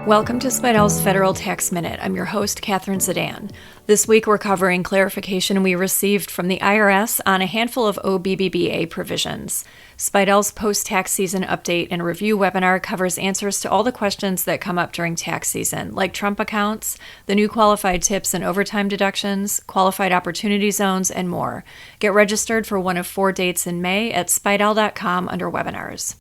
Welcome to Spidel's Federal Tax Minute. I'm your host, Catherine Zidane. This week we're covering clarification we received from the IRS on a handful of OBBBA provisions. Spidel's post-tax season update and review webinar covers answers to all the questions that come up during tax season, like Trump accounts, the new qualified tips and overtime deductions, qualified opportunity zones, and more. Get registered for one of 4 dates in May at spidel.com under webinars.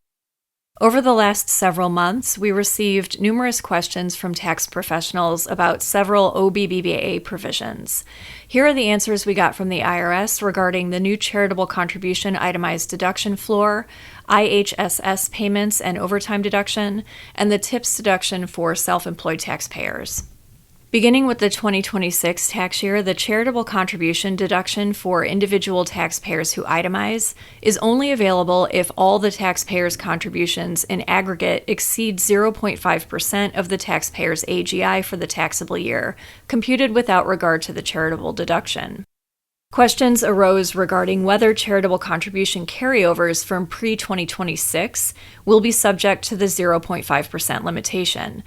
Over the last several months, we received numerous questions from tax professionals about several OBBBA provisions. Here are the answers we got from the IRS regarding the new charitable contribution itemized deduction floor, IHSS payments and overtime deduction, and the tips deduction for self-employed taxpayers. Beginning with the 2026 tax year, the charitable contribution deduction for individual taxpayers who itemize is only available if all the taxpayers' contributions in aggregate exceed 0.5% of the taxpayer's AGI for the taxable year, computed without regard to the charitable deduction. Questions arose regarding whether charitable contribution carryovers from pre-2026 will be subject to the 0.5% limitation.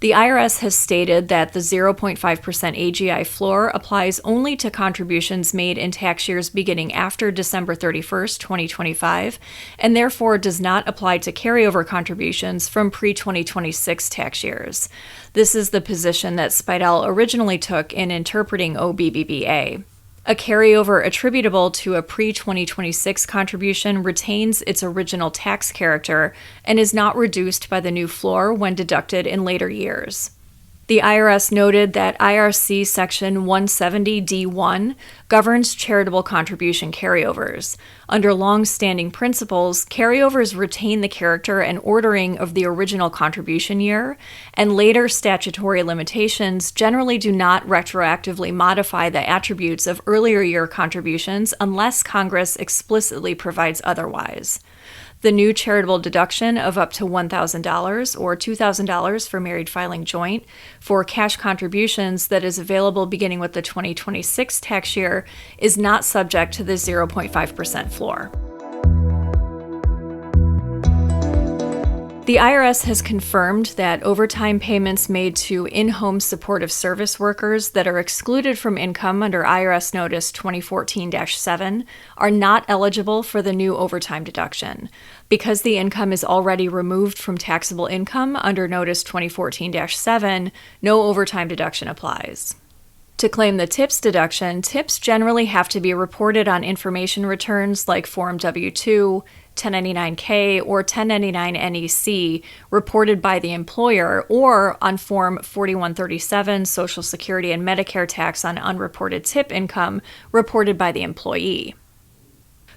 The IRS has stated that the 0.5% AGI floor applies only to contributions made in tax years beginning after December 31st, 2025, and therefore does not apply to carryover contributions from pre-2026 tax years. This is the position that Spidel originally took in interpreting OBBBA. A carryover attributable to a pre-2026 contribution retains its original tax character and is not reduced by the new floor when deducted in later years. The IRS noted that IRC Section 170D1 governs charitable contribution carryovers. Under long-standing principles, carryovers retain the character and ordering of the original contribution year, and later statutory limitations generally do not retroactively modify the attributes of earlier year contributions unless Congress explicitly provides otherwise. The new charitable deduction of up to $1,000 or $2,000 for married filing joint for cash contributions that is available beginning with the 2026 tax year is not subject to the 0.5% floor. The IRS has confirmed that overtime payments made to in-home supportive service workers that are excluded from income under IRS Notice 2014-7 are not eligible for the new overtime deduction. Because the income is already removed from taxable income under Notice 2014-7, no overtime deduction applies. To claim the tips deduction, tips generally have to be reported on information returns like Form W-2, 1099-K, or 1099-NEC reported by the employer, or on Form 4137 Social Security and Medicare tax on unreported tip income reported by the employee.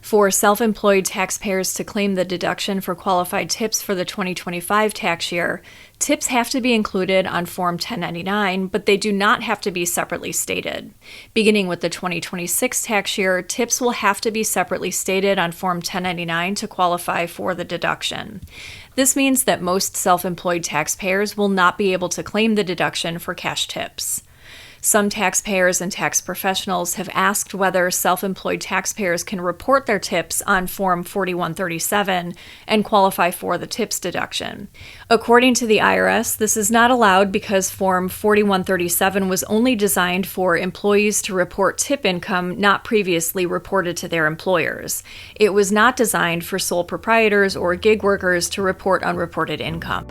For self-employed taxpayers to claim the deduction for qualified tips for the 2025 tax year, tips have to be included on Form 1099, but they do not have to be separately stated. Beginning with the 2026 tax year, tips will have to be separately stated on Form 1099 to qualify for the deduction. This means that most self-employed taxpayers will not be able to claim the deduction for cash tips. Some taxpayers and tax professionals have asked whether self-employed taxpayers can report their tips on Form 4137 and qualify for the tips deduction. According to the IRS, this is not allowed because Form 4137 was only designed for employees to report tip income not previously reported to their employers. It was not designed for sole proprietors or gig workers to report unreported income.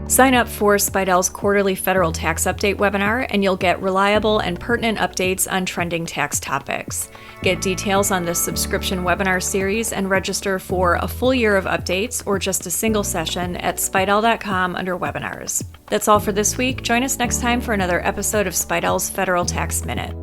Sign up for Spidel's quarterly federal tax update webinar, and you'll get reliable and pertinent updates on trending tax topics. Get details on this subscription webinar series and register for a full year of updates or just a single session at spidel.com under webinars. That's all for this week. Join us next time for another episode of Spidel's Federal Tax Minute.